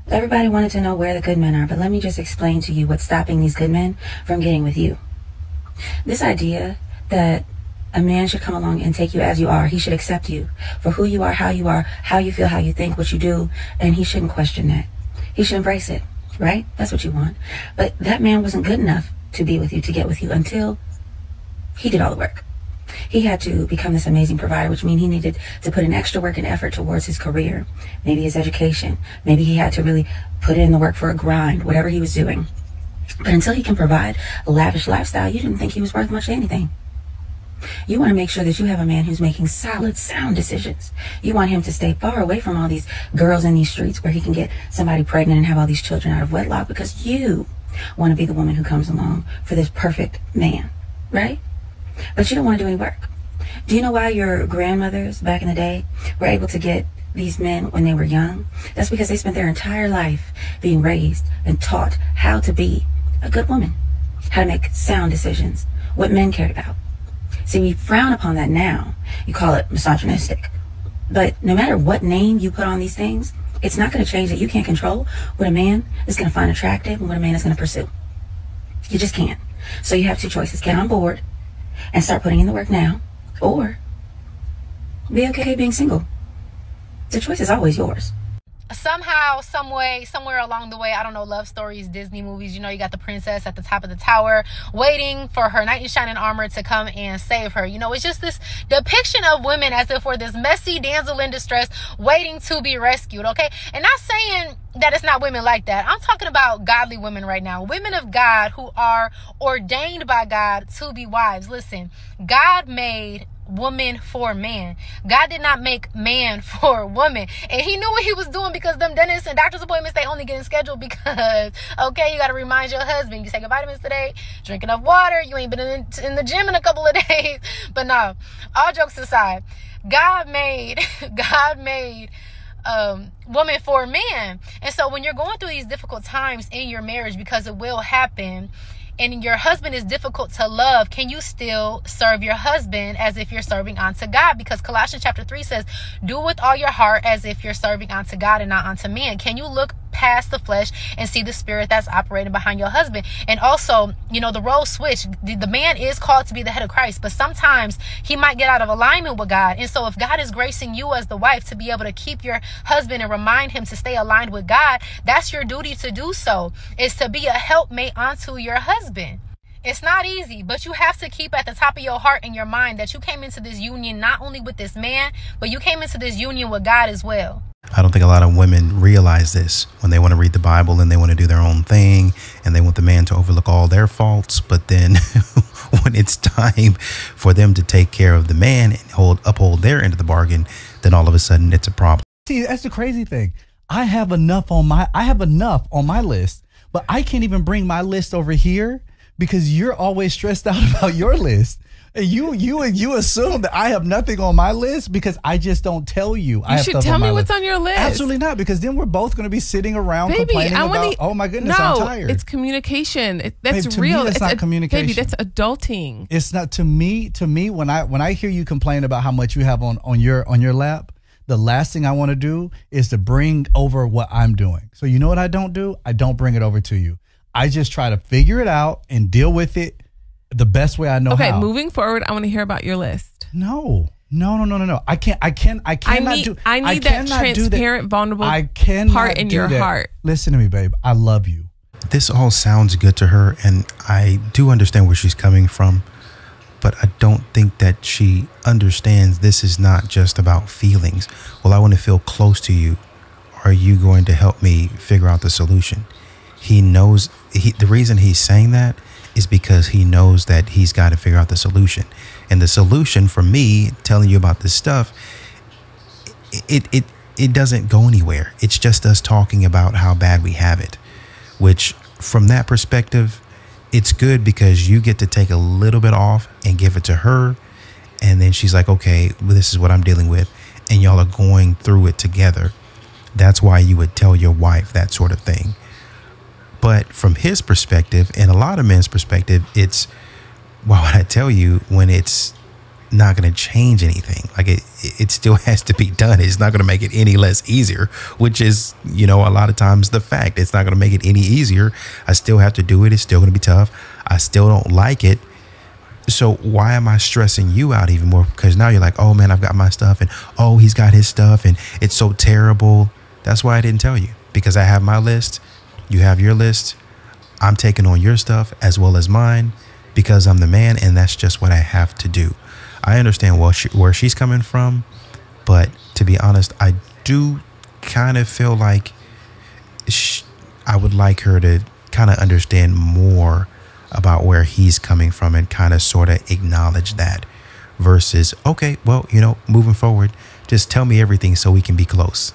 Everybody wanted to know where the good men are, but let me just explain to you what's stopping these good men from getting with you. This idea that a man should come along and take you as you are. He should accept you for who you are, how you feel, how you think, what you do, and he shouldn't question that. He should embrace it, right? That's what you want. But that man wasn't good enough to be with you, to get with you, until he did all the work. He had to become this amazing provider, which means he needed to put in extra work and effort towards his career, maybe his education. Maybe he had to really put in the work for a grind, whatever he was doing. But until he can provide a lavish lifestyle, you didn't think he was worth much of anything. You want to make sure that you have a man who's making solid, sound decisions. You want him to stay far away from all these girls in these streets where he can get somebody pregnant and have all these children out of wedlock, because you want to be the woman who comes along for this perfect man, right? But you don't want to do any work. Do you know why your grandmothers back in the day were able to get these men when they were young? That's because they spent their entire life being raised and taught how to be a good woman, how to make sound decisions, what men cared about. See, we frown upon that now. You call it misogynistic. But no matter what name you put on these things, it's not going to change that you can't control what a man is going to find attractive and what a man is going to pursue. You just can't. So you have two choices. Get on board and start putting in the work now, or be okay being single. The choice is always yours. Somehow, some way, somewhere along the way, I don't know, love stories, Disney movies, you know, you got the princess at the top of the tower waiting for her knight in shining armor to come and save her. You know, it's just this depiction of women as if we're this messy damsel in distress waiting to be rescued, okay? And not saying that it's not women like that. I'm talking about godly women right now, women of God who are ordained by God to be wives. Listen, God made woman for man. God did not make man for woman, and he knew what he was doing, because them dentists and doctor's appointments, they only getting scheduled because, okay, you got to remind your husband you take your vitamins today, drink enough water, you ain't been in the gym in a couple of days. But no, all jokes aside, God made woman for man. And so when you're going through these difficult times in your marriage, because it will happen, and your husband is difficult to love, can you still serve your husband as if you're serving unto God? Because Colossians chapter 3 says, do with all your heart as if you're serving unto God and not unto man. Can you look past the flesh and see the spirit that's operating behind your husband? And also, you know, the role switch. The man is called to be the head of Christ, but sometimes he might get out of alignment with God. And so if God is gracing you as the wife to be able to keep your husband and remind him to stay aligned with God, that's your duty to do so, is to be a helpmate unto your husband. It's not easy, but you have to keep at the top of your heart and your mind that you came into this union not only with this man, but you came into this union with God as well. I don't think a lot of women realize this when they want to read the Bible and they want to do their own thing and they want the man to overlook all their faults. But then when it's time for them to take care of the man and uphold their end of the bargain, then all of a sudden it's a problem. See, that's the crazy thing. I have enough on my list, but I can't even bring my list over here because you're always stressed out about your list. And you assume that I have nothing on my list because I just don't tell you. You should tell me what's on your list. Absolutely not, because then we're both going to be sitting around complaining about, oh my goodness, I'm tired. It's communication. That's Babe, to real. Me, that's not communication. Baby, that's adulting. It's not to me. When I hear you complain about how much you have on your lap, the last thing I want to do is to bring over what I'm doing. So you know what I don't do? I don't bring it over to you. I just try to figure it out and deal with it the best way I know how. Okay, moving forward, I want to hear about your list. No. I need that transparent, vulnerable part in your heart. Listen to me, babe. I love you. This all sounds good to her, and I do understand where she's coming from, but I don't think that she understands this is not just about feelings. Well, I want to feel close to you. Are you going to help me figure out the solution? He knows the reason he's saying that is because he knows that he's got to figure out the solution. And the solution for me telling you about this stuff, it doesn't go anywhere. It's just us talking about how bad we have it, which from that perspective, it's good because you get to take a little bit off and give it to her. And then she's like, okay, well, this is what I'm dealing with. And y'all are going through it together. That's why you would tell your wife that sort of thing. But from his perspective and a lot of men's perspective, it's, why would I tell you when it's not going to change anything. Like it still has to be done. It's not going to make it any less easier, which is, a lot of times the fact. It's not going to make it any easier. I still have to do it. It's still going to be tough. I still don't like it. So why am I stressing you out even more? Because now you're like, oh man, I've got my stuff, and oh, he's got his stuff, and it's so terrible. That's why I didn't tell you, because I have my list. You have your list. I'm taking on your stuff as well as mine because I'm the man, and that's just what I have to do. I understand where she's coming from, but to be honest, I do kind of feel like I would like her to kind of understand more about where he's coming from and kind of sort of acknowledge that versus, okay, well, moving forward, just tell me everything so we can be close,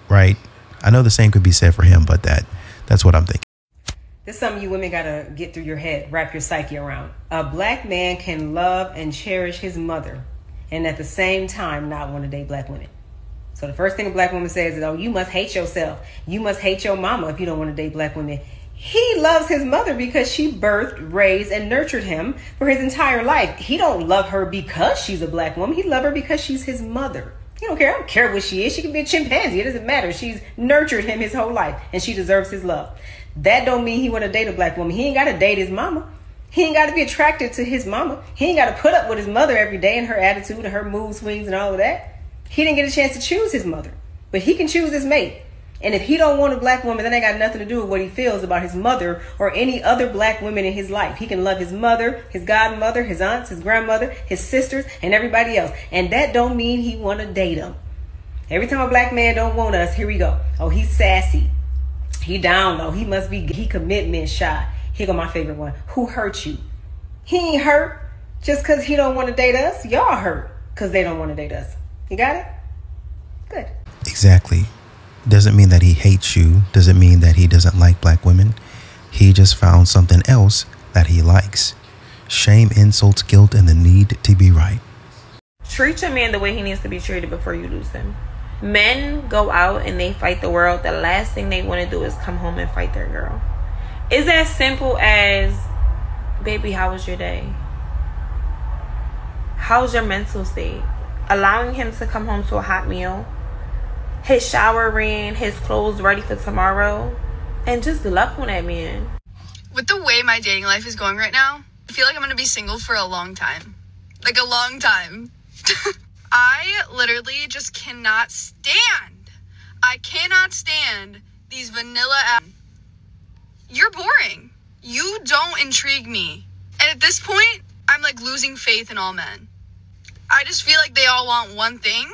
right? I know the same could be said for him, but that's what I'm thinking. This is something you women gotta get through your head, wrap your psyche around. A black man can love and cherish his mother and at the same time not want to date black women. So the first thing a black woman says is, oh, you must hate yourself. You must hate your mama if you don't want to date black women. He loves his mother because she birthed, raised, and nurtured him for his entire life. He don't love her because she's a black woman. He loves her because she's his mother. He don't care. I don't care what she is. She can be a chimpanzee. It doesn't matter. She's nurtured him his whole life, and she deserves his love. That don't mean he want to date a black woman. He ain't got to date his mama. He ain't got to be attracted to his mama. He ain't got to put up with his mother every day and her attitude and her mood swings and all of that. He didn't get a chance to choose his mother, but he can choose his mate. And if he don't want a black woman, that ain't got nothing to do with what he feels about his mother or any other black women in his life. He can love his mother, his godmother, his aunts, his grandmother, his sisters, and everybody else. And that don't mean he want to date them. Every time a black man don't want us, here we go. Oh, he's sassy. He down low. He commitment shy. Here go my favorite one. Who hurt you? He ain't hurt just because he don't want to date us. Y'all hurt because they don't want to date us. You got it? Good. Exactly. Doesn't mean that he hates you. Doesn't mean that he doesn't like black women. He just found something else that he likes. Shame, insults, guilt, and the need to be right. Treat your man the way he needs to be treated before you lose him. Men go out and they fight the world. The last thing they want to do is come home and fight their girl. It's as simple as, baby, how was your day? How's your mental state? Allowing him to come home to a hot meal, his shower ran, his clothes ready for tomorrow, and just love on that man. With the way my dating life is going right now, I feel like I'm going to be single for a long time. Like a long time. I literally just cannot stand. I cannot stand these vanilla ass. You're boring. You don't intrigue me. And at this point, I'm like losing faith in all men. I just feel like they all want one thing.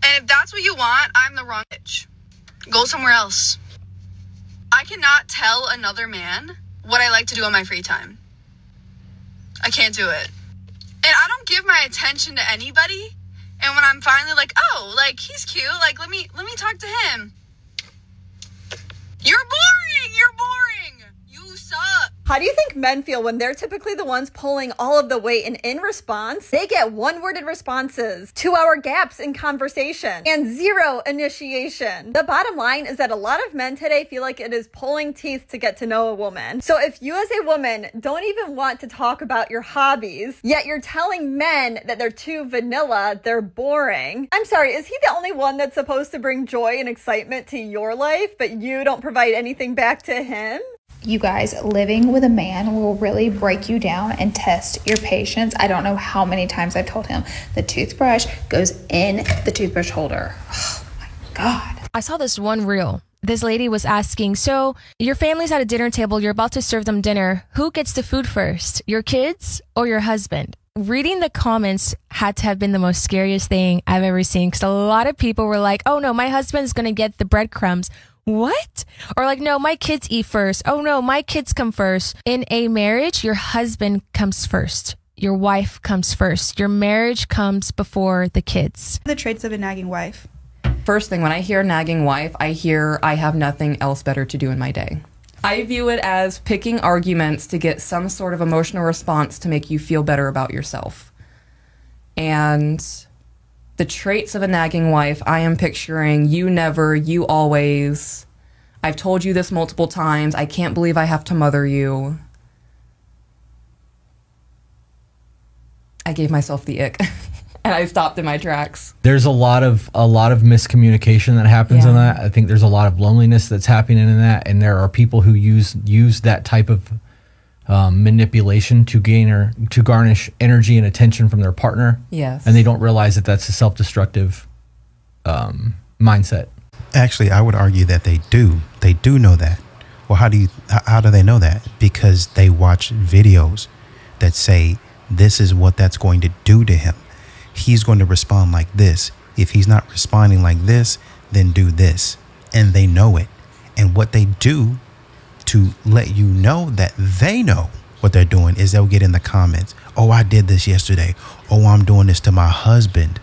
And if that's what you want, I'm the wrong bitch. Go somewhere else. I cannot tell another man what I like to do on my free time. I can't do it. And I don't give my attention to anybody. And when I'm finally like, oh, like, he's cute. Like, let me talk to him. You're boring. You're boring. You suck. How do you think men feel when they're typically the ones pulling all of the weight, and in response, they get one-worded responses, 2-hour gaps in conversation, and 0 initiation? The bottom line is that a lot of men today feel like it is pulling teeth to get to know a woman. So if you as a woman don't even want to talk about your hobbies, yet you're telling men that they're too vanilla, they're boring. I'm sorry, is he the only one that's supposed to bring joy and excitement to your life, but you don't provide anything back to him? You guys, living with a man will really break you down and test your patience. I don't know how many times I've told him the toothbrush goes in the toothbrush holder. Oh my God. I saw this one reel. This lady was asking, so your family's at a dinner table, you're about to serve them dinner. Who gets the food first, your kids or your husband? Reading the comments had to have been the most scariest thing I've ever seen, because a lot of people were like, oh no, my husband's going to get the breadcrumbs. What? Or like, no, my kids eat first. Oh no, my kids come first. In a marriage, your husband comes first. Your wife comes first. Your marriage comes before the kids. The traits of a nagging wife. First thing, when I hear nagging wife, I hear I have nothing else better to do in my day. I view it as picking arguments to get some sort of emotional response to make you feel better about yourself. And the traits of a nagging wife, I am picturing you never, you always. I've told you this multiple times. I can't believe I have to mother you. I gave myself the ick. And I stopped in my tracks. There's a lot of miscommunication that happens in that. I think there's a lot of loneliness that's happening in that, and there are people who use that type of manipulation to garnish energy and attention from their partner. Yes, and they don't realize that that's a self-destructive mindset. Actually, I would argue that they do. They do know that. Well, how do they know that? Because they watch videos that say this is what that's going to do to him. He's going to respond like this. If he's not responding like this, then do this. And they know it. And what they do to let you know that they know what they're doing is they'll get in the comments. Oh, I did this yesterday. Oh, I'm doing this to my husband,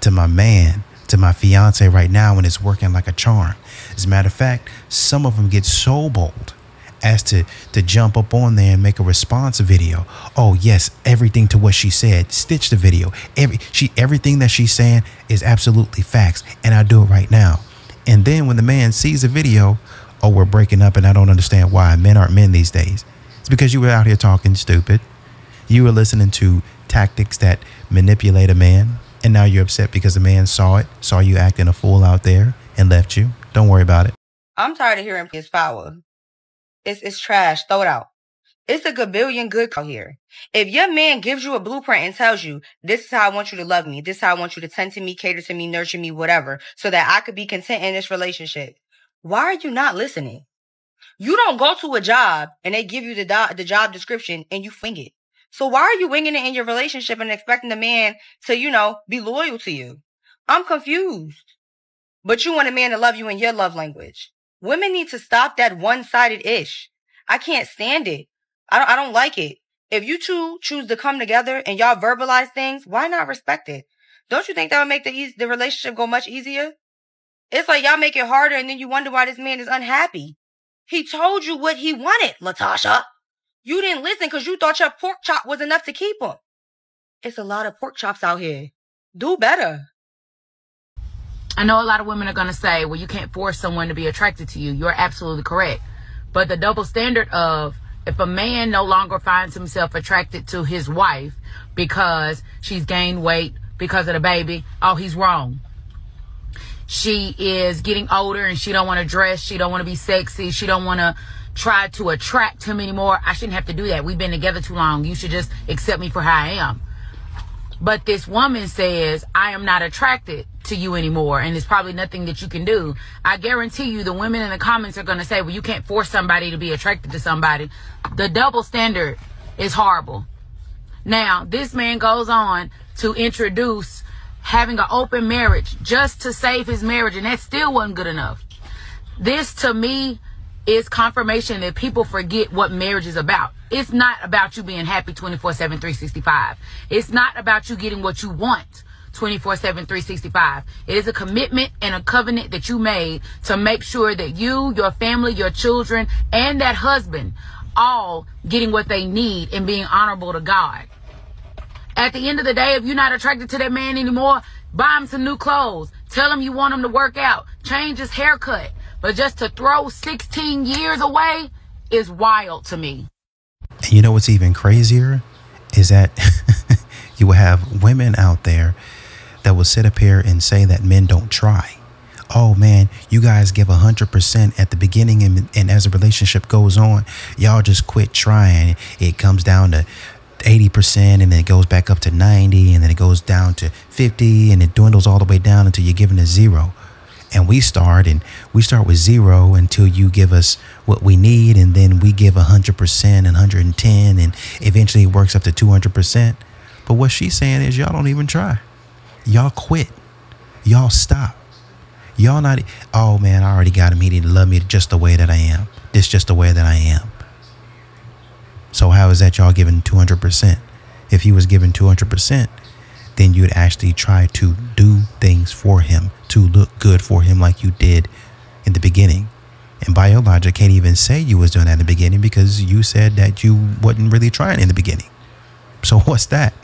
to my man, to my fiance right now, and it's working like a charm. As a matter of fact, some of them get so bold as to jump up on there and make a response video. Oh yes, everything to what she said. Stitch the video. Everything that she's saying is absolutely facts, and I do it right now. And then when the man sees the video, oh, we're breaking up, and I don't understand why. Men aren't men these days. It's because you were out here talking stupid. You were listening to tactics that manipulate a man, and now you're upset because the man saw you acting a fool out there and left you. Don't worry about it. I'm tired of hearing his power. It's trash. Throw it out. It's a gabillion good out here. If your man gives you a blueprint and tells you, this is how I want you to love me, this is how I want you to tend to me, cater to me, nurture me, whatever, so that I could be content in this relationship, why are you not listening? You don't go to a job and they give you the job description and you wing it. So why are you winging it in your relationship and expecting the man to, be loyal to you? I'm confused. But you want a man to love you in your love language. Women need to stop that one-sided ish. I can't stand it. I don't like it. If you two choose to come together and y'all verbalize things, why not respect it? Don't you think that would make the relationship go much easier? It's like y'all make it harder and then you wonder why this man is unhappy. He told you what he wanted, Latasha. You didn't listen because you thought your pork chop was enough to keep him. It's a lot of pork chops out here. Do better. I know a lot of women are going to say, well, you can't force someone to be attracted to you. You're absolutely correct. But the double standard of if a man no longer finds himself attracted to his wife because she's gained weight because of the baby, oh, he's wrong. She is getting older and she don't want to dress. She don't want to be sexy. She don't want to try to attract him anymore. I shouldn't have to do that. We've been together too long. You should just accept me for how I am. But this woman says, I am not attracted to you anymore, and there's probably nothing that you can do. I guarantee you the women in the comments are going to say, well, you can't force somebody to be attracted to somebody. The double standard is horrible. Now, this man goes on to introduce having an open marriage just to save his marriage, and that still wasn't good enough. This, to me, is confirmation that people forget what marriage is about. It's not about you being happy 24/7, 365. It's not about you getting what you want 24/7, 365. It is a commitment and a covenant that you made to make sure that you, your family, your children, and that husband all getting what they need and being honorable to God. At the end of the day, if you're not attracted to that man anymore, buy him some new clothes. Tell him you want him to work out. Change his haircut. But just to throw 16 years away is wild to me. And you know what's even crazier is that you will have women out there that will sit up here and say that men don't try. Oh man, you guys give 100% at the beginning, and as a relationship goes on, y'all just quit trying. It comes down to 80%, and then it goes back up to 90, and then it goes down to 50, and it dwindles all the way down until you're giving a 0. And we start with 0 until you give us what we need, and then we give 100% and 110, and eventually it works up to 200%. But what she's saying is y'all don't even try. Y'all quit. Y'all stop. Y'all not, oh man, I already got him. He didn't love me just the way that I am. This just the way that I am. So how is that y'all giving 200%? If he was giving 200%, then you'd actually try to do things for him, to look good for him like you did in the beginning. And by your logic, can't even say you was doing that in the beginning because you said that you wasn't really trying in the beginning. So what's that?